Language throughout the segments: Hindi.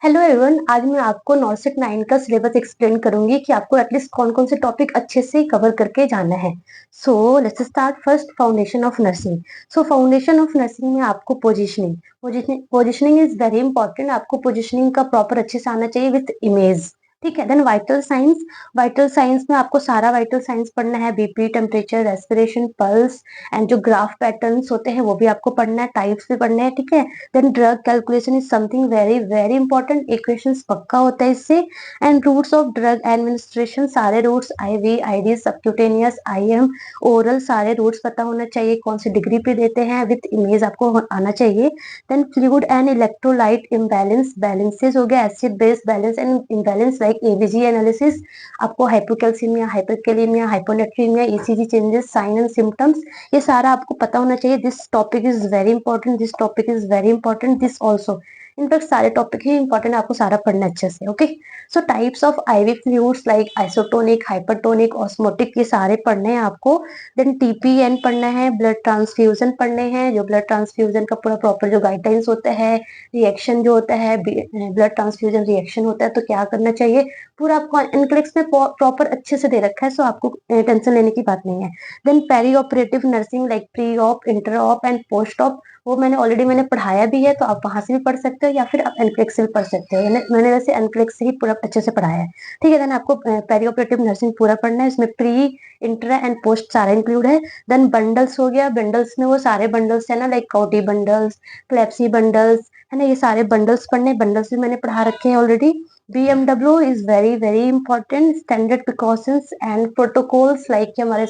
हेलो एवरीवन, आज मैं आपको नॉर्सेट 9 का सिलेबस एक्सप्लेन करूंगी कि आपको एटलीस्ट कौन कौन से टॉपिक अच्छे से कवर करके जाना है। So let's start first, foundation of nursing. So foundation of nursing में आपको positioning positioning positioning is very important. आपको पोजीशनिंग का प्रॉपर अच्छे से आना चाहिए विथ इमेज। ठीक है। देन वाइटल साइंस में आपको सारा वाइटल साइंस पढ़ना है, BP, temperature, respiration, pulse and जो ग्राफ पैटर्न्स होते हैं वो भी आपको पढ़ना है, टाइप्स भी पढ़ने हैं। ठीक है। Then drug calculation is something very very important, equations पक्का होता है इससे। And routes of drug administration, सारे routes, IV, ID, subcutaneous, IM, oral, सारे रूट्स पता होना चाहिए, कौन सी डिग्री पे देते हैं, विद इमेज आपको आना चाहिए। Then fluid and electrolyte imbalance, balances हो गया, acid base balance and imbalance like ABG analysis, आपको hypocalcaemia, hyperkalaemia, hyponatraemia, ECG changes, sign and symptoms, ये सारा आपको पता होना चाहिए। This topic is very important, this topic is very important, this also. In fact सारे टॉपिक ही इंपॉर्टेंट, आपको सारा पढ़ना अच्छे से। Okay. So types of IV fluids like isotonic, hypertonic, osmotic, ये सारे पढ़ने हैं आपको। देन टीपीएन पढ़ना है, ब्लड ट्रांसफ्यूजन पढ़ने हैं, जो ब्लड ट्रांसफ्यूजन का पूरा प्रॉपर जो गाइडलाइंस होता है, रिएक्शन जो होता है, ब्लड ट्रांसफ्यूजन रिएक्शन होता है तो क्या करना चाहिए, पूरा आपको एनक्लिक्स में प्रॉपर अच्छे से दे रखा है। सो आपको टेंशन लेने की बात नहीं है। Then perioperative nursing like pre op, inter op and post op, वो मैंने पढ़ाया भी है, तो आप वहां से भी पढ़ सकते हो या फिर आप एनक्लिक्स से भी पढ़ सकते हो। मैंने वैसे एनक्लिक्स से ही पूरा अच्छे से पढ़ाया है। ठीक है। देन आपको पेरी ऑपरेटिव नर्सिंग पूरा पढ़ना है, इसमें प्री, इंटर एंड पोस्ट सारा इंक्लूड है। देन बंडल्स हो गया, बंडल्स में वो सारे बंडल्स है ना, लाइक काउटी बंडल्स, क्लेप्सी बंडल्स, है ना, ये सारे बंडल्स पढ़ने, बंडल्स भी मैंने पढ़ा रखे हैं already. BMW is very very important, standard precautions and protocols like हमारे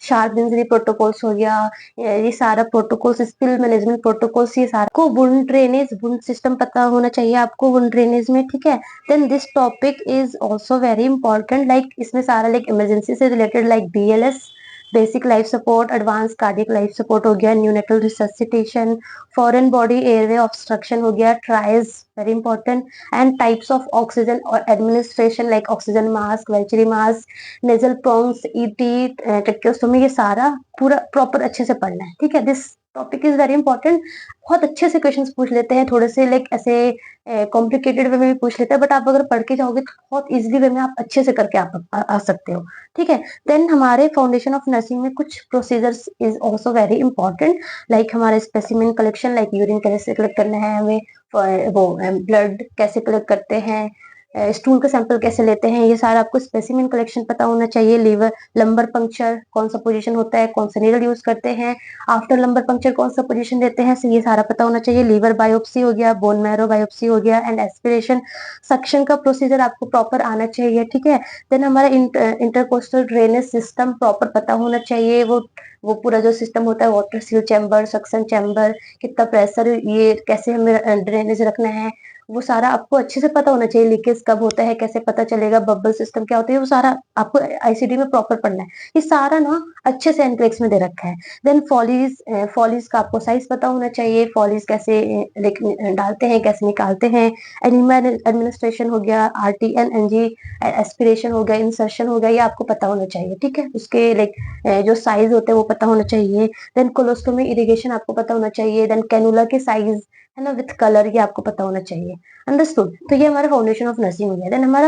शार्प इंजरी प्रोटोकॉल्स हो गया, ये सारा प्रोटोकॉल्स, स्पिल मैनेजमेंट प्रोटोकॉल्स, ये सारा को वुंड ड्रेनेज, वुंड सिस्टम पता होना चाहिए आपको वुंड ड्रेनेज में। ठीक है। Then this topic is also very important, like इसमें सारा लाइक इमरजेंसी से related, like BLS, basic life support, advance cardiac life support हो गया, neonatal resuscitation, foreign body airway obstruction हो गया, triage very important, and types of oxygen और administration like oxygen mask, venturi mask, nasal prongs, ET, tracheostomy, ये सारा पूरा प्रॉपर अच्छे से पढ़ना है। ठीक है। This topic is very important. बहुत अच्छे से क्वेश्चंस पूछ लेते हैं, थोड़े से लाइक ऐसे कॉम्प्लिकेटेड वे में भी पूछ लेते हैं, बट आप अगर पढ़ के जाओगे तो बहुत इजीली वे में आप अच्छे से करके आ सकते हो। ठीक है। देन हमारे फाउंडेशन ऑफ नर्सिंग में कुछ procedures is also very important, like हमारे स्पेसिमेन कलेक्शन, लाइक यूरिन कैसे कलेक्ट करना है हमें, वो ब्लड कैसे कलेक्ट करते हैं, स्टूल का सैंपल कैसे लेते हैं, ये सारा आपको स्पेसिमेन कलेक्शन पता होना चाहिए। लीवर लंबर पंक्चर कौन सा पोजीशन होता है, कौन सा नीडल यूज करते हैं, आफ्टर लंबर पंक्चर कौन सा पोजीशन देते हैं, ये सारा पता होना चाहिए। लीवर बायोप्सी हो गया, बोन मैरो बायोप्सी हो गया, एंड एस्पिरेशन सक्शन का प्रोसीजर आपको प्रॉपर आना चाहिए। ठीक है। देन हमारा इंटरकोस्टल ड्रेनेज सिस्टम प्रॉपर पता होना चाहिए, वो पूरा जो सिस्टम होता है, water seal chamber, suction chamber, कितना प्रेशर, ये कैसे हमें ड्रेनेज रखना है, वो सारा आपको अच्छे से पता होना चाहिए। लीकेज कब होता है, कैसे पता चलेगा, बबल सिस्टम क्या होता है, वो सारा आपको आईसीडी में प्रॉपर पढ़ना है। ये सारा ना अच्छे से एनक्लेक्स में दे रखा है। देन फॉलीज का आपको साइज पता होना चाहिए, फॉलीज कैसे डालते हैं, कैसे निकालते हैं। एनिमा एडमिनिस्ट्रेशन हो गया, आरटीएन, एनजी एस्पिरेशन हो गया, इंसर्शन हो गया, ये आपको पता होना चाहिए। ठीक है। उसके लाइक जो साइज होते हैं वो पता होना चाहिए। देन कोलोस्टोमी इरिगेशन आपको पता होना चाहिए। देन कैनुला के साइज, है ना, विथ कलर, ये आपको पता होना चाहिए। अंडरस्टूड। तो ये हमारा फाउंडेशन ऑफ नर्सिंग हो गया। देन हमारा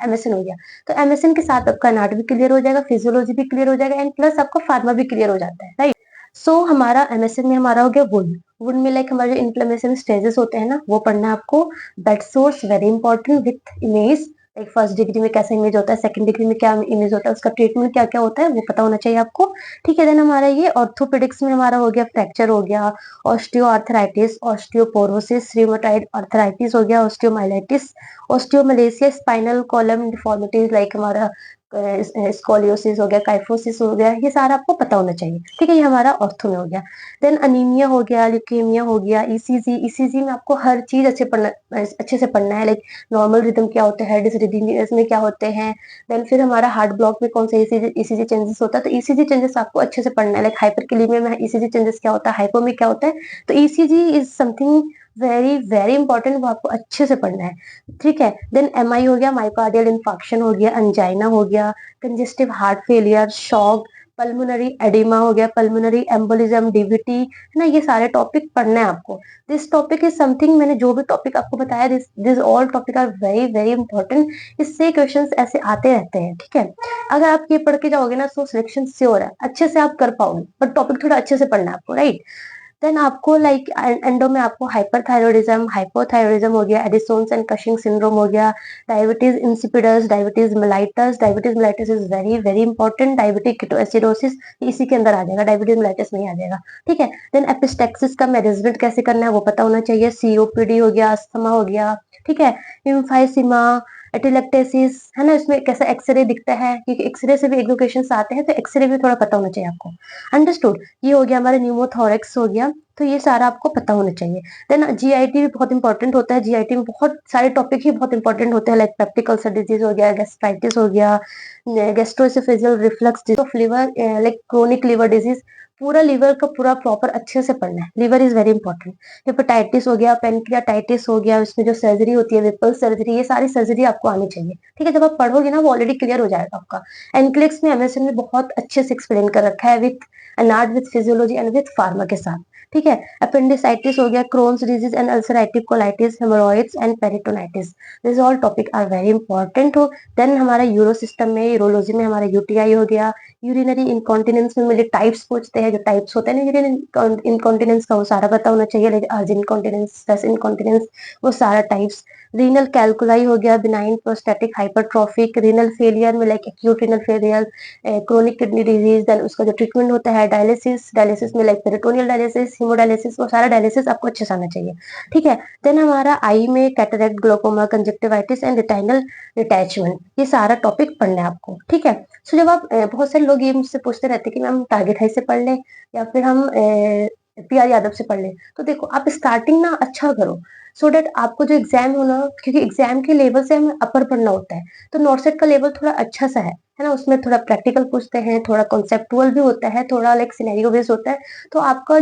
एमएसएन हो गया। तो एमएसएन के साथ आपका एनाटॉमी क्लियर हो जाएगा, फिजियोलॉजी भी क्लियर हो जाएगा, एंड प्लस आपका फार्मा भी क्लियर हो जाता है, राइट। सो हमारा एमएसएन में हमारा हो गया वुंड। वुंड में लाइक हमारे जो इन्फ्लेमेशन स्टेजेस होते हैं ना, वो पढ़ना है आपको। Bed source very important with image, like first degree में कैसा इमेज होता है, सेकंड डिग्री में क्या इमेज होता है, उसका ट्रीटमेंट क्या क्या होता है वो पता होना चाहिए आपको। ठीक है। देन हमारा ये ऑर्थोपेडिक्स में हमारा हो गया, फ्रैक्चर हो गया, ऑस्टियोआर्थराइटिस, ऑस्टियोपोरोसिस, रियोमेटॉइड आर्थराइटिस हो गया, osteomyelitis, osteomalacia, spinal column deformities like हमारा स्कोलियोसिस हो गया, काइफोसिस हो गया, ये सारा आपको पता होना चाहिए। ठीक है। ये हमारा ऑर्थो में हो गया। देन अनीमिया हो गया, ल्यूकेमिया हो गया, ईसीजी, ईसीजी में आपको हर चीज अच्छे से पढ़ना है, लाइक नॉर्मल रिदम क्या होता है, डिसरिदमियास में क्या होते हैं। देन फिर हमारा हार्ट ब्लॉक में कौन सा ईसीजी चेंजेस होता है, तो ईसीजी चेंजेस आपको अच्छे से पढ़ना है, लाइक हाइपरकेलेमिया में ईसीजी चेंजेस क्या होता है, हाइपो में क्या होता है। तो ECG is something very very important, वो आपको अच्छे से पढ़ना है। ठीक है। देन एमआई हो गया, माइकार्डियल इन्फाक्शन हो गया, अंजाइना हो गया, congestive heart failure, shock, pulmonary oedema हो गया, पल्मोनरी एम्बोलिज्म, डीवीटी, है ना, ये सारे टॉपिक पढ़ना है आपको। दिस टॉपिक इज समथिंग, मैंने जो भी टॉपिक आपको बताया, this this all topic are very very important. इससे क्वेश्चंस ऐसे आते रहते हैं, ठीक है। अगर आप ये पढ़ के जाओगे ना, तो सिलेक्शन श्योर है, अच्छे से आप कर पाओगे, बट टॉपिक थोड़ा अच्छे से पढ़ना है आपको, राइट। देन आपको लाइक एंडो में आपको हाइपरथायरॉयडिज्म, हाइपोथायरॉयडिज्म हो गया, एडिसोन्स एंड कशिंग सिंड्रोम हो गया, diabetes insipidus, diabetes mellitus is very very important, diabetic ketoacidosis इसी के अंदर आ जाएगा, डायबिटीज मिलाइटस नहीं आ जाएगा, ठीक है। देन एपिस्टेक्सिस का मैनेजमेंट कैसे करना है वो पता होना चाहिए, सीओपीडी हो गया, अस्थमा हो गया, ठीक है, इम्फाइसीमा, एटिलेक्टेसिस, है ना, इसमें कैसा एक्सरे दिखता है, क्योंकि एक्सरे से भी एक दो क्वेश्चन आते हैं, तो एक्सरे भी थोड़ा पता होना चाहिए आपको। अंडरस्टूड। ये हो गया हमारा न्यूमोथोरेक्स हो गया, तो ये सारा आपको पता होना चाहिए। देन जीआईटी भी बहुत इंपॉर्टेंट होता है, जीआईटी में बहुत सारे टॉपिक ही बहुत इंपॉर्टेंट होते हैं, लाइक पेप्टिक अल्सर डिजीज हो गया, गैस्ट्राइटिस हो गया, gastro-oesophageal reflux of liver, like chronic liver disease, पूरा लिवर का पूरा प्रॉपर अच्छे से पढ़ना है, liver is very important. Hepatitis हो गया, पेनक्रियाटाइटिस हो गया, इसमें जो सर्जरी होती है, विपल सर्जरी, ये सारी सर्जरी आपको आनी चाहिए, ठीक है। जब आप पढ़ोगे ना, वो ऑलरेडी क्लियर हो जाएगा आपका। एनक्लेक्स में एमएसएन में बहुत अच्छे से एक्सप्लेन कर रखा है, विथ एनार्ड with physiology and with pharma के साथ, ठीक है। अपेंडिसाइटिस हो गया, Crohn's disease and ulcerative colitis, haemorrhoids and peritonitis, this all topic are very important हो। देन हमारा यूरो सिस्टम में, यूरोलॉजी में हमारा यूटीआई हो गया, यूरिनरी इनकॉन्टिनेंस में मुझे टाइप्स पूछते हैं, जो टाइप्स होते हैं ना यूरिन इनकॉन्टिनेंस का, वो सारा पता होना चाहिए, लाइक अर्ज इनकॉन्टिनेंस, स्ट्रेस इनकॉन्टिनेंस, वो सारा टाइप्स। रीनल कैलकुलाई हो गया, benign prostatic hypertrophic, renal failure में like acute renal failure, chronic kidney disease, then उसका जो ट्रीटमेंट होता है, डायलिसिस, डायलिसिस में लाइक पेरिटोनियल डायलिसिस, हीमोडायलिसिस, वो सारा डायलिसिस आपको अच्छे से आना चाहिए, ठीक है। देन हमारा आई में cataract, glaucoma, conjunctivitis and retinal detachment, ये सारा टॉपिक पढ़ना है आपको, ठीक है। सो जब आप बहुत सारे लोग ये मुझसे पूछते रहते हैं कि मैम टारगेट हाई से पढ़ लें या फिर हम पीआर यादव से पढ़ लें, तो देखो आप स्टार्टिंग ना अच्छा करो, सो देट आपको जो एग्जाम हो ना, क्योंकि एग्जाम के लेवल से हमें अपर पढ़ना होता है, तो नॉर्सेट का लेवल थोड़ा अच्छा सा है ना, उसमें थोड़ा प्रैक्टिकल पूछते हैं, थोड़ा कॉन्सेप्टुअल भी होता है, थोड़ा लाइक सिनेरियो बेस्ड होता है, तो आपका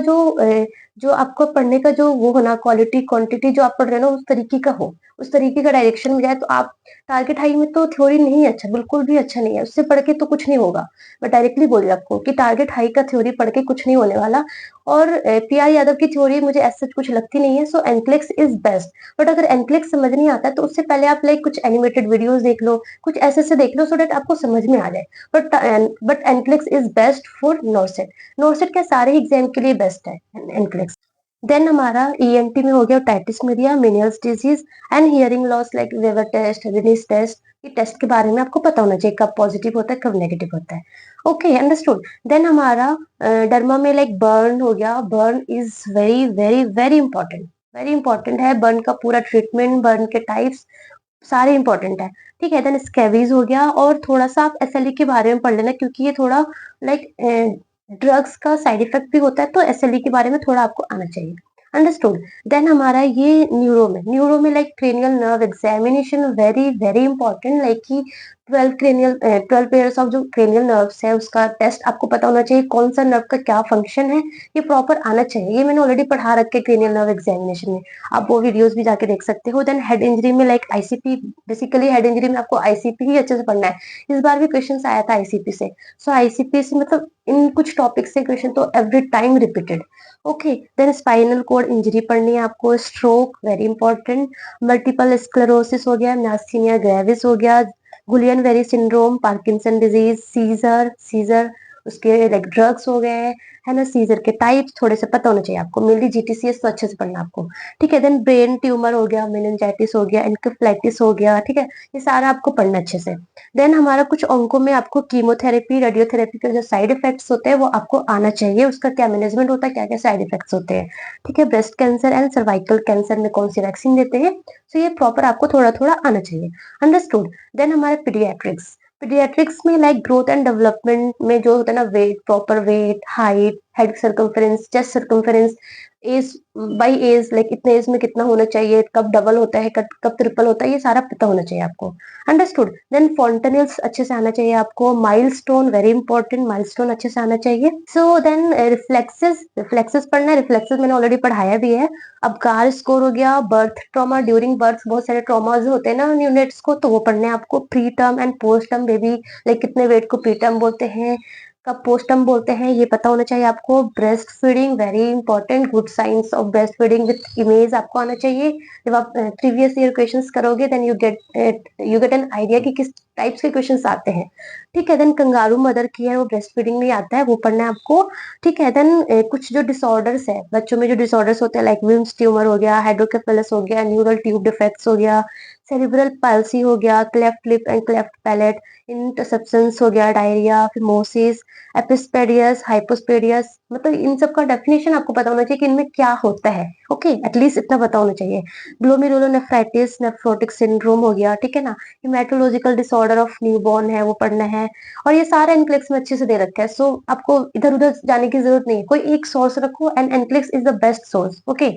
जो आपको पढ़ने का जो वो होना, क्वालिटी क्वांटिटी जो आप पढ़ रहे हो ना, उस तरीके का हो, उस तरीके का डायरेक्शन में जाए, तो आप टारगेट हाई में तो थ्योरी नहीं है अच्छा, बिल्कुल भी अच्छा नहीं है, उससे पढ़ के तो कुछ नहीं होगा। मैं डायरेक्टली बोल रही हूँ आपको कि टारगेट हाई का थ्योरी पढ़ के कुछ नहीं होने वाला, और पीआर यादव की थ्योरी मुझे ऐसा कुछ लगती नहीं है, सो एनक्लेक्स इज बेस्ट। बट अगर एनक्लेक्स समझ नहीं आता, तो उससे पहले आप लाइक कुछ एनिमेटेड वीडियोस देख लो, कुछ ऐसे से देख लो, सो देट आपको समझ में आ जाए। But NCLEX is best for नॉर्सेट, नॉर्सेट के सारे एग्जाम के लिए बेस्ट है एनक्लेक्स। देन हमारा ईएनटी में हो गया otitis media, Meniere's disease and hearing loss, like Weber test, Rinne's test, ये टेस्ट के बारे में आपको पता होना चाहिए, कब पॉजिटिव होता है, कब नेगेटिव होता है, ओके, अंडरस्टूड। देन हमारा डर्मा में लाइक बर्न हो गया, burn is very very very important है, बर्न का पूरा ट्रीटमेंट, बर्न के टाइप्स सारे इंपॉर्टेंट है, ठीक है। देन स्कैबीज हो गया, और थोड़ा सा आप एसएलई के बारे में पढ़ लेना, क्योंकि ये थोड़ा लाइक ड्रग्स का साइड इफेक्ट भी होता है, तो एसएलई के बारे में थोड़ा आपको आना चाहिए, अंडरस्टूड। देन हमारा ये न्यूरो में like cranial nerve examination, very very important, like कि 12 पेयर्स ऑफ जो क्रेनियल नर्व्स है, उसका टेस्ट आपको पता होना चाहिए, कौन सा नर्व का क्या फंक्शन है, ये प्रॉपर आना चाहिए, ये मैंने ऑलरेडी पढ़ा रखे क्रेनियल नर्व एग्जामिनेशन में, आप वो वीडियोस भी जाके देख सकते हो। देन हेड इंजरी में like ICP, basically head injury में आपको आईसीपी ही अच्छे से पढ़ना है, इस बार भी क्वेश्चन आया था आईसीपी से, सो आईसीपी से मतलब इन कुछ टॉपिक से क्वेश्चन तो every time repeated, okay. Then spinal cord injury पढ़नी है आपको, stroke very important, multiple sclerosis हो गया, मियास्थेनिया ग्रेविस हो गया, Guillain Barre syndrome, Parkinson disease, seizure उसके लाइक ड्रग्स हो गए, है ना, सीजर के टाइप्स थोड़े से पता होने चाहिए आपको, मेनली जीटीसीएस तो अच्छे से पढ़ना आपको, ठीक है। देन ब्रेन ट्यूमर हो गया, मेनिंजाइटिस हो गया, एनकेफ्लाइटिस हो गया, ठीक है, ये सारा आपको पढ़ना अच्छे से। देन हमारा कुछ अंकों में आपको कीमोथेरेपी, रेडियोथेरेपी के जो साइड इफेक्ट्स होते हैं वो आपको आना चाहिए, उसका क्या मैनेजमेंट होता है, क्या क्या साइड इफेक्ट्स होते हैं, ठीक है। Breast cancer and cervical cancer में कौन सी वैक्सीन देते हैं, तो ये प्रॉपर आपको थोड़ा थोड़ा आना चाहिए, अंडरस्टूड। देन हमारे पीडियाट्रिक्स में लाइक ग्रोथ एंड डेवलपमेंट में जो होता है ना, weight, proper weight, height, head circumference, chest circumference, age by age, like इतने एज में कितना होना चाहिए, कब डबल होता है, कब ट्रिपल होता है, ये सारा पता होना चाहिए आपको, अंडरस्टूड। देन फॉन्टेनिल्स अच्छे से आना चाहिए आपको, माइलस्टोन वेरी इंपॉर्टेंट, माइलस्टोन अच्छे से आना चाहिए। सो देन रिफ्लेक्सेस पढ़ना है, रिफ्लेक्सेस मैंने ऑलरेडी पढ़ाया भी है। अब कार स्कोर हो गया, बर्थ ट्रॉमा, ड्यूरिंग बर्थ बहुत सारे ट्रॉमाज होते हैं ना न्यूनेट्स को, तो वो पढ़ने हैं आपको, pre term and post term baby, like कितने वेट को प्री टर्म बोलते हैं, कब पोस्टम बोलते हैं ये पता होना चाहिए आपको। Breast feeding very important, good science of breast feeding with image आपको आना चाहिए। जब आप प्रीवियस ईयर क्वेश्चंस करोगे then you get an idea कि किस टाइप्स के क्वेश्चंस आते हैं। ठीक है, देन कंगारू मदर केयर वो ब्रेस्ट फीडिंग में आता है, वो पढ़ना है आपको। ठीक है, देन कुछ जो डिसऑर्डर्स है बच्चों में, जो डिसऑर्डर्स होते हैं लाइक विम्स ट्यूमर हो गया, हाइड्रोकेफेलस हो गया, न्यूरल ट्यूब डिफेक्ट्स हो गया, सेरिब्रल पाल्सी हो गया, cleft lip and cleft palate, interceptions हो गया, डायरिया, फिमोसिस, एपिस्पेडियस, हाइपोस्पेडियस, मतलब इन सब का डेफिनेशन आपको पता होना चाहिए कि इनमें क्या होता है। ओके, एटलीस्ट इतना पता होना चाहिए। ग्लोमेरुलोनेफ्राइटिस, नेफ्रोटिक सिंड्रोम हो गया, ठीक है ना। हेमेटोलॉजिकल डिसऑर्डर ऑफ न्यूबॉर्न है, वो पढ़ना है। और ये सारा एनक्लेक्स में अच्छे से दे रखा है, सो आपको इधर उधर जाने की जरूरत नहीं है, कोई एक सोर्स रखो and NCLEX is the best source. Okay,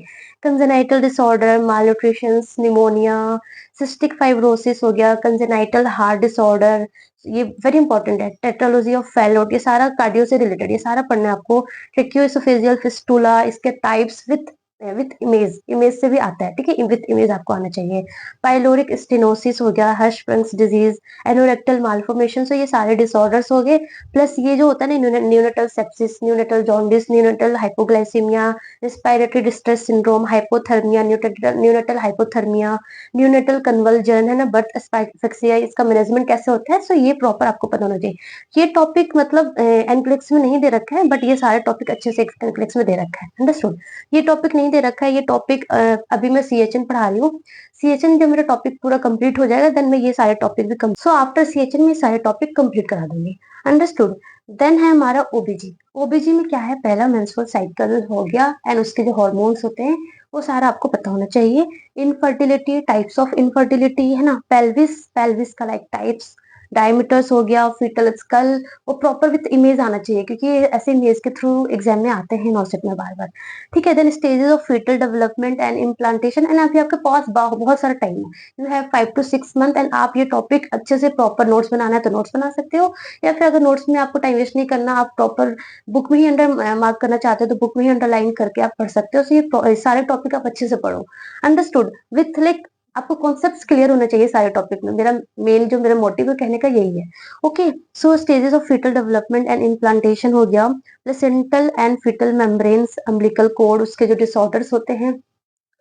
congenital disorder, malnutrition, pneumonia, cystic fibrosis हो गया, कंजेनाइटल हार्ट डिसऑर्डर, ये वेरी इंपॉर्टेंट है। टेट्रोलॉजी ऑफ फैलोट, ये सारा कार्डियो से रिलेटेड, ये सारा पढ़ना है आपको। ट्रेक्योएसोफेजियल फिस्टुला, इसके types with with image, image से भी आता है, ठीक है, विथ इमेज आपको आना चाहिए। पाइलोरिक स्टेनोसिस हो गया, हर्शबर्ग्स डिजीज, एनोरेक्टल मालफॉर्मेशन, so ये सारे डिसऑर्डर्स हो गए। प्लस ये जो होता है ना, neonatal sepsis, neonatal jaundice, neonatal hypoglycaemia, respiratory distress syndrome, hypothermia, neonatal hypothermia, neonatal convulsion, है ना, बर्थ एस्फिक्सिया, इसका मैनेजमेंट कैसे होता है, सो ये प्रॉपर आपको पता होना चाहिए। ये टॉपिक मतलब एनक्लेक्स में नहीं दे रखा है, बट ये सारे टॉपिक अच्छे से एनक्लेक्स में दे रखा है, अंडरस्टूड। ये टॉपिक नहीं दे रखा है, ये टॉपिक अभी मैं सीएचएन पढ़ा रही हूँ। सीएचएन जब मेरा टॉपिक पूरा कंप्लीट हो जाएगा देन मैं ये सारे टॉपिक भी सो आफ्टर सीएचएन में सारे टॉपिक कंप्लीट करा दूंगी, अंडरस्टूड। देन है हमारा ओबीजी। ओबीजी में क्या है, पहला मेंस्ट्रुअल साइकिल हो गया एंड उसके जो हॉर्मोन्स होते हैं वो सारा आपको पता होना चाहिए। इनफर्टिलिटी, टाइप्स ऑफ इनफर्टिलिटी, है ना, पेल्विस, पेल्विस का लाइक टाइप्स, डायमीटर्स हो गया, फीटल स्कल, वो प्रॉपर विथ इमेज आना चाहिए क्योंकि ये ऐसे इमेज के थ्रू एग्जाम में आते हैं नॉसिप में बार बार। ठीक है, then stages of fetal development and implantation, and अभी आपके पास बहुत सारा टाइम है, you have 5 to 6 month, and आप ये टॉपिक अच्छे से प्रॉपर नोट्स बनाना है तो नोट्स बना सकते हो, या फिर अगर नोट्स में आपको टाइम वेस्ट नहीं करना, आप प्रॉपर बुक में ही अंडर मार्क करना चाहते हो तो बुक में ही अंडरलाइन करके आप पढ़ सकते हो। सो ये सारे टॉपिक आप अच्छे से पढ़ो, अंडरस्टूड, विथ लाइक आपको कॉन्सेप्ट्स क्लियर होने चाहिए सारे टॉपिक में। मेरा मेन जो मेरा मोटिव कहने का यही है। Okay, so stages of fetal development and implantation हो गया, placental and fetal membranes, umbilical cord, उसके जो डिसऑर्डर्स होते हैं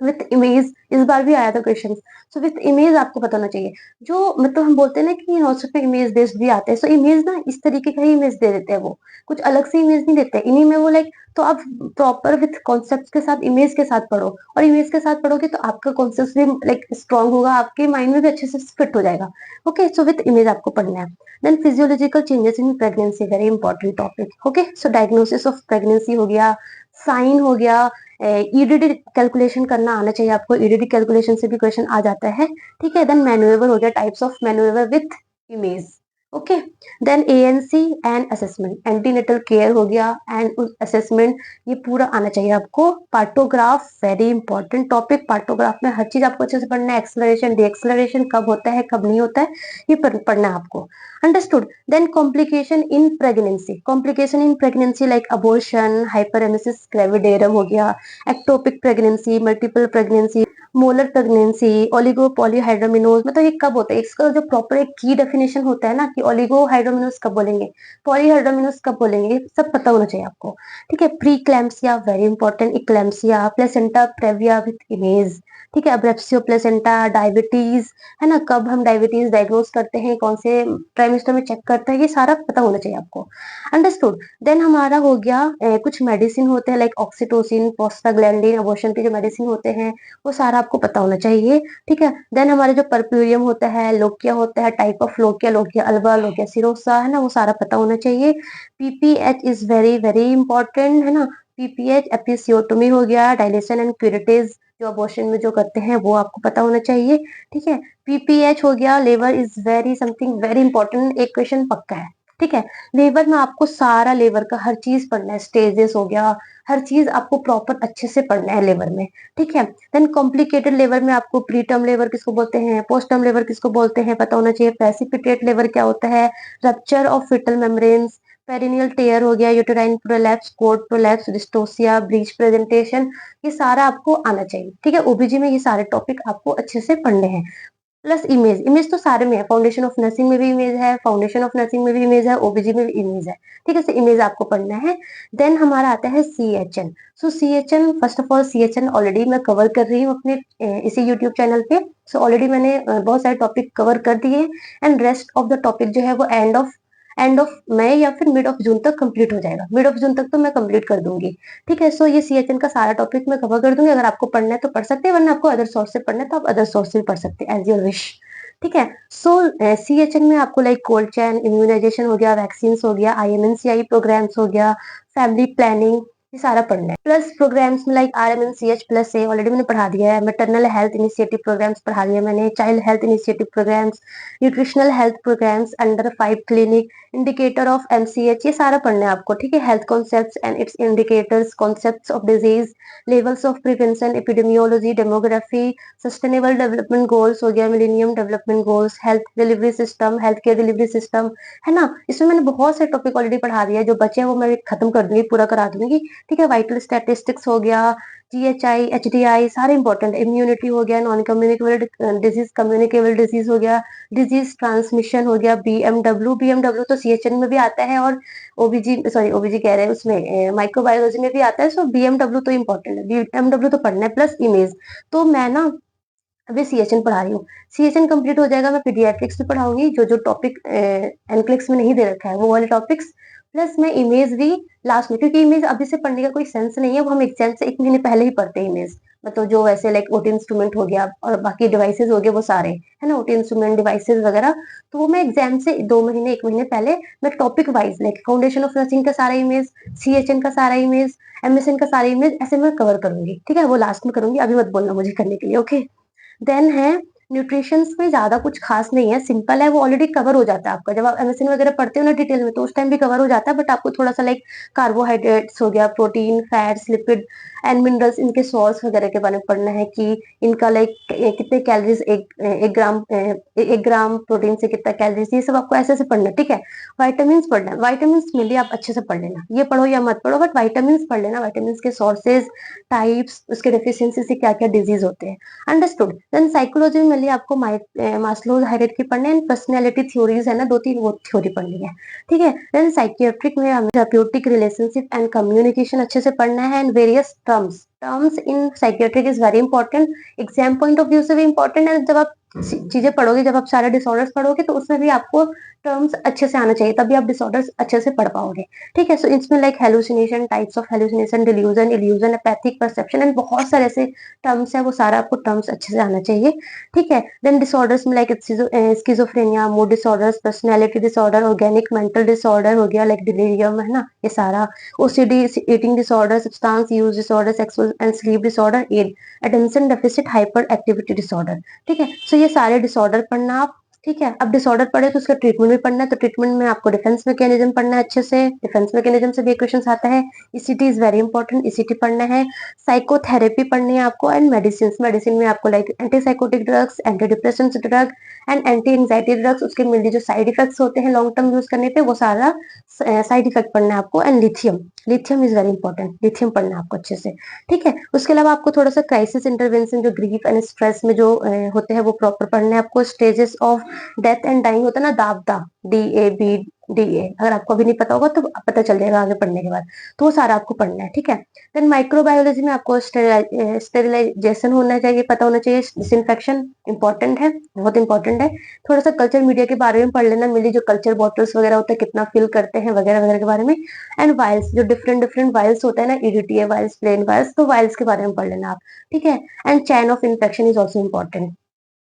विथ इमेज, इस बार भी आया था क्वेश्चन। सो विथ इमेज आपको पता होना चाहिए। जो मतलब हम बोलते हैं ना कि व्हाट्सएप पे इमेज बेस्ड भी आते हैं, सो इमेज ना इस तरीके का ही इमेज दे देते हैं, वो कुछ अलग से इमेज नहीं देते इन्हीं में वो लाइक। तो आप प्रॉपर विथ कॉन्सेप्ट के साथ, इमेज के साथ पढ़ो, और इमेज के साथ पढ़ोगे तो आपका कॉन्सेप्ट भी लाइक स्ट्रॉन्ग होगा, आपके माइंड में भी अच्छे से फिट हो जाएगा। ओके, सो विथ इमेज आपको पढ़ना है। Then physiological changes in pregnancy, very important topic. Okay, so diagnosis of pregnancy हो गया, साइन हो गया, ईडीडी कैलकुलेशन करना आना चाहिए आपको, ईडीडी कैलकुलेशन से भी क्वेश्चन आ जाता है। ठीक है, देन मैनुएवर हो गया, types of manoeuvre with image. Okay, then ANC and assessment, antenatal care हो गया एंड असेसमेंट, ये पूरा आना चाहिए आपको। Partograph, very important topic, partograph में हर चीज आपको अच्छे से पढ़ना है, एक्सलरेशन डीएक्सलरेशन कब होता है कब नहीं होता है, ये पढ़ना है आपको, understood. Then complication in pregnancy, complication in pregnancy like abortion, hyperemesis gravidarum हो गया, ectopic pregnancy, multiple pregnancy, molar pregnancy, oligo polyhydramnios, मतलब ये कब होता है, इसका जो प्रॉपर एक की डेफिनेशन होता है ना कि ओलिगो हाइड्रोमिनोज कब बोलेंगे, पॉलीहाइड्रोमिनोज कब बोलेंगे, ये सब पता होना चाहिए आपको। ठीक है, pre eclampsia, very important, eclampsia, placenta praevia with image. ठीक है, अब्रेप्सियो प्लेसेंटा, डायबिटीज, है ना, कब हम डायबिटीज डायग्नोज करते हैं, कौन से ट्राइमेस्टर में चेक करते हैं, ये सारा पता होना चाहिए आपको, अंडरस्टूड। देन हमारा हो गया कुछ मेडिसिन होते हैं लाइक ऑक्सीटोसिन, प्रोस्टाग्लैंडिन, अबॉर्शन के जो मेडिसिन होते हैं वो सारा आपको पता होना चाहिए। ठीक है, देन हमारे जो परप्यूरियम होता है, लोकिया होता है, type of lochia, lochia alba, lochia serosa, है ना, वो सारा पता होना चाहिए। PPH is very very important, है ना, पीपीएच एपिसियोटोमी हो गया, डायलेशन एंड क्यूरेटिव, जो अबॉर्शन में जो करते हैं वो आपको पता होना चाहिए। ठीक है, पीपीएच हो गया, labour is very something very important, एक क्वेश्चन पक्का है। ठीक है, लेबर में आपको सारा लेबर का हर चीज पढ़ना है, स्टेजेस हो गया, हर चीज आपको प्रॉपर अच्छे से पढ़ना है लेबर में। ठीक है, देन कॉम्प्लिकेटेड लेबर में आपको प्री टर्म लेबर किसको बोलते हैं, पोस्ट टर्म लेबर किसको बोलते हैं पता होना चाहिए। प्रेसिपिटेट लेबर क्या होता है, rupture of fetal membranes, perineal tear हो गया, uterine prolapse, cord prolapse, dystocia, breech presentation, ये सारा आपको आना चाहिए। ठीक है, ओबीजी में ये सारे टॉपिक आपको अच्छे से पढ़ने हैं। Plus image. इमेज तो सारे में है, फाउंडेशन ऑफ नर्सिंग में भी इमेज है, फाउंडेशन ऑफ नर्सिंग में भी इमेज है, ओबीजी में भी इमेज है। ठीक है, इमेज आपको पढ़ना है। देन हमारा आता है CHN. So CHN, first of all CHN already मैं कवर कर रही हूँ अपने इसी यूट्यूब चैनल पे। सो ऑलरेडी मैंने बहुत सारे टॉपिक कवर कर दिए। And rest of the topic जो है वो एंड ऑफ मई या फिर मिड ऑफ जून तक कंप्लीट हो जाएगा। मिड ऑफ जून तक तो मैं कंप्लीट कर दूंगी। ठीक है, सो ये सीएचएन का सारा टॉपिक मैं कवर कर दूंगी। अगर आपको पढ़ना है तो पढ़ सकते हैं, वरना आपको अदर सोर्स से पढ़ना है तो आप अदर सोर्स से भी पढ़ सकते हैं, एज योर विश। ठीक है, सो सीएचएन में आपको लाइक कोल्ड चैन, इम्यूनाइजेशन हो गया, वैक्सीन हो गया, आईएमएनसीआई प्रोग्राम्स हो गया, फैमिली प्लानिंग, ये सारा पढ़ना है। प्लस प्रोग्राम्स में लाइक आरएमएनसीएच प्लस ए ऑलरेडी मैंने पढ़ा दिया है, मैटरनल हेल्थ इनिशिएटिव प्रोग्राम्स पढ़ा दिया मैंने, child health initiative programmes, nutritional health programmes under 5 clinic, indicator of MCH, ये सारा पढ़ना है आपको। ठीक है, health concepts and its indicators, concepts of disease, levels of prevention, epidemiology, demography, sustainable development goals हो गया, millennium development goals, health delivery system, health care delivery system, है ना। इसमें मैंने बहुत सारे टॉपिक ऑलरेडी पढ़ा दिया है, जो बचे हैं वो मैं खत्म कर दूंगी, पूरा करा दूंगी। ठीक है, वाइटल स्टैटिस्टिक्स हो गया, जीएचआई, एचडीआई, सारे इंपॉर्टेंट, इम्यूनिटी हो गया, non communicable disease, communicable disease हो गया, डिजीज ट्रांसमिशन हो गया, बीएमडब्ल्यू तो सीएचएन में भी आता है, और ओबीजी कह रहे हैं उसमें माइक्रोबायोलॉजी में भी आता है। सो बीएमडब्ल्यू तो इंपॉर्टेंट है, बीएमडब्ल्यू तो पढ़ना है, प्लस इमेज। तो मैं ना अभी सीएचएन पढ़ा रही हूँ। सीएचएन कंप्लीट हो जाएगा, मैं पीडियाट्रिक्स भी पढ़ाऊंगी, जो जो टॉपिक एनक्लिक्स में नहीं दे रखा है वो वाले टॉपिक्स। प्लस मैं इमेज भी लास्ट में, क्योंकि इमेज अभी से पढ़ने का कोई सेंस नहीं है, वो हम एग्जाम से 1 महीने पहले ही पढ़ते हैं इमेज। मतलब जो वैसे लाइक ओटी इंस्ट्रूमेंट हो गया और बाकी डिवाइसेस हो गए वो सारे, है ना, ओटी इंस्ट्रूमेंट डिवाइसेस वगैरह, तो वो मैं एग्जाम से 2 महीने 1 महीने पहले मैं topic wise like foundation of nursing का सारा इमेज, सीएचएन का सारा इमेज, एमएसएन का सारा इमेज, ऐसे मैं कवर करूंगी। ठीक है, वो लास्ट में करूंगी, अभी मत बोलना मुझे करने के लिए, ओके। देन है न्यूट्रिशंस में ज्यादा कुछ खास नहीं है, सिंपल है, वो ऑलरेडी कवर हो जाता है आपका। जब आप एमएसएन वगैरह पढ़ते हो ना डिटेल में, तो उस टाइम भी कवर हो जाता है, बट आपको थोड़ा सा लाइक कार्बोहाइड्रेट्स हो गया, protein, fats, lipid and minerals, इनके सोर्स वगैरह के बारे में पढ़ना है कि इनका लाइक कितने कैलोरीज, एक ग्राम प्रोटीन से कितना कैलोरीज, ये सब आपको ऐसे से पढ़ना है। ठीक है, वाइटामिन पढ़ना है, वाइटामिन में भी आप अच्छे से पढ़ लेना, ये पढ़ो या मत पढ़ो, बट वाइटामिन पढ़ लेना, वाइटामिन के सोर्सेज, टाइप्स, उसके डेफिशिएंसी से क्या क्या डिजीज होते हैं। अंडरस्टूड। देन साइकोलॉजी में मिली आपको मास्लो हायरार्की पढ़ने एंड पर्सनैलिटी थ्योरीज है ना, 2-3 वो थ्योरी पढ़नी है। ठीक है, देन साइकियाट्रिक में हमें थेराप्यूटिक रिलेशनशिप एंड कम्युनिकेशन अच्छे से पढ़ना है, and various terms in psychiatric is very important, exam point of view से भी इंपॉर्टेंट है। जब आप चीजें पढ़ोगे, जब आप सारे डिसऑर्डर्स पढ़ोगे, तो उसमें भी आपको टर्म्स अच्छे से आना चाहिए, तभी आप डिसऑर्डर्स अच्छे से पढ़ पाओगे। ठीक है, सो इसमें like hallucination, types of hallucination, delusion, illusion, एपैथिक परसेप्शन एंड बहुत सारे ऐसे टर्म्स है, वो सारा आपको टर्म्स अच्छे से आना चाहिए। ठीक है, देन डिसऑर्डर्स में like schizophrenia, mood disorders, personality disorder, organic mental disorder हो गया लाइक डिलीरियम, है ना, ये सारा, OCD, eating disorder, substance use disorder, sexual and sleep disorder, attention deficit hyper activity disorder. ठीक है, सो ये सारे डिसऑर्डर पढ़ना आप। ठीक है, अब डिसऑर्डर पढ़े तो उसका ट्रीटमेंट भी पढ़ना है, तो ट्रीटमेंट में आपको डिफेंस मैकेनिज्म पढ़ना है अच्छे से, डिफेंस मैकेनिज्म से भी क्वेश्चन आता है। ECT is very important, ECT पढ़ना है, साइकोथेरेपी पढ़नी है आपको, एंड मेडिसिन में आपको like antipsychotic drugs, anti depression drug and anti anxiety drugs, उसके मिलती जो साइड इफेक्ट्स होते हैं लॉन्ग टर्म यूज करने पे, वो सारा साइड इफेक्ट पढ़ना है आपको। And lithium, lithium is very important, lithium पढ़ना है आपको अच्छे से। ठीक है, उसके अलावा आपको थोड़ा सा क्राइसिस इंटरवेंशन, जो ग्रीफ एंड स्ट्रेस में जो होते हैं वो प्रॉपर पढ़ना है आपको। Stages of death and dying होता है ना, दाबदा, DABDA, अगर आपको अभी नहीं पता होगा तो पता चल जाएगा आगे पढ़ने के बाद, तो वो सारा आपको पढ़ना है। ठीक है, देन माइक्रोबायोलॉजी में आपको स्टेरिलाइजेशन होना चाहिए, पता होना चाहिए, डिसइंफेक्शन इंपॉर्टेंट है, बहुत इंपॉर्टेंट है। थोड़ा सा कल्चर मीडिया के बारे में पढ़ लेना, मिली जो कल्चर बॉटल्स वगैरह होते हैं कितना फिल करते हैं वगैरह वगैरह के बारे में। एंड वायल्स, जो डिफरेंट डिफरेंट वायल्स होता है ना, EDTA वायल्स, प्लेन वायल्स, तो वायल्स के बारे में पढ़ लेना आप। ठीक है, and chain of infection is also important.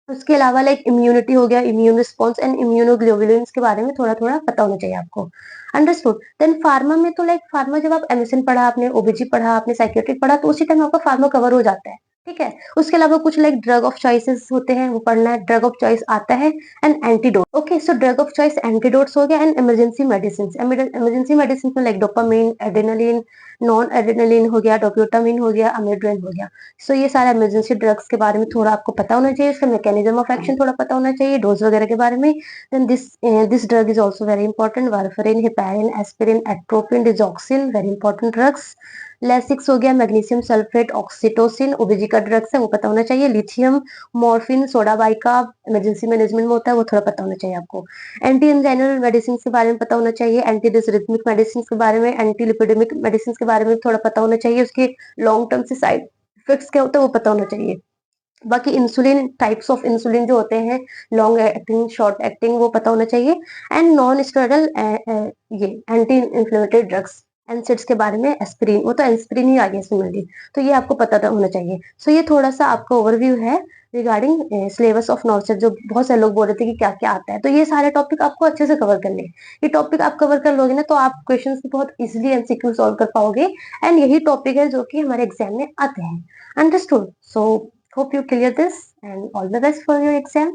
उसके अलावा लाइक इम्यूनिटी हो गया, इम्यून रिस्पॉन्स एंड इम्यूनोग्लोबुलिन्स के बारे में थोड़ा थोड़ा पता होना चाहिए आपको। अंडरस्टूड। देन फार्मा में तो लाइक फार्मा, जब आप एमएसएन पढ़ा, आपने ओबीजी पढ़ा, आपने साइकियाट्रिक पढ़ा, तो उसी टाइम आपका फार्मा कवर हो जाता है। ठीक है, उसके अलावा कुछ लाइक ड्रग ऑफ चॉइसेस होते हैं, वो पढ़ना है, ड्रग ऑफ चॉइस आता है, and antidote. Okay, so drug of choice antidotes हो गया, and emergency medicine, emergency medicine में like dopamine, adrenaline, non adrenaline हो गया, डोप्यूटामिन हो गया, अमेड्रिन हो गया। सो ये सारे इमरजेंसी ड्रग्स के बारे में थोड़ा आपको पता होना चाहिए, इसका मैकेनिज्म ऑफ एक्शन थोड़ा पता होना चाहिए, डोज वगैरह के बारे में। Then this drug is also very important, warfarin, heparin, aspirin, atropine, digoxin, very important drugs. Lasix हो गया, मैग्नीशियम सल्फेट, ऑक्सीटोसिन, ओबीजी का ड्रग्स है वो पता होना चाहिए। Lithium, morphine, soda bicarb emergency management में होता है वो थोड़ा पता होना चाहिए आपको। एंटी एंजाइनल मेडिसिन के बारे में पता होना चाहिए, एंटी डिसरिथमिक मेडिसिन के बारे में, एंटी लिपिडेमिक मेडिसिन के बारे में थोड़ा पता होना चाहिए, उसके लॉन्ग टर्म से साइड इफेक्ट्स क्या होता है वो पता होना चाहिए। बाकी इंसुलिन, टाइप्स ऑफ इंसुलिन जो होते हैं, लॉन्ग एक्टिंग, शॉर्ट एक्टिंग, वो पता होना चाहिए। एंड नॉन स्टेरॉइडल ये एंटी इन्फ्लेमेटरी ड्रग्स, एनसेड्स के बारे में, एस्पिरिन, वो तो एस्पिरिन ही आ गया इसमें mainly, तो ये आपको पता होना चाहिए। सो ये थोड़ा सा आपका ओवरव्यू है रिगार्डिंग सिलेबस ऑफ नॉर्सेट, जो बहुत सारे लोग बोल रहे थे कि क्या क्या आता है, तो ये सारे टॉपिक आपको अच्छे से कवर करने हैं। ये टॉपिक आप कवर कर लोगे ना तो आप क्वेश्चन बहुत इजिली एमसीक्यू सॉल्व कर पाओगे, एंड यही टॉपिक है जो कि हमारे एग्जाम में आते हैं। Understood? So hope you clear this and all the best for your exam.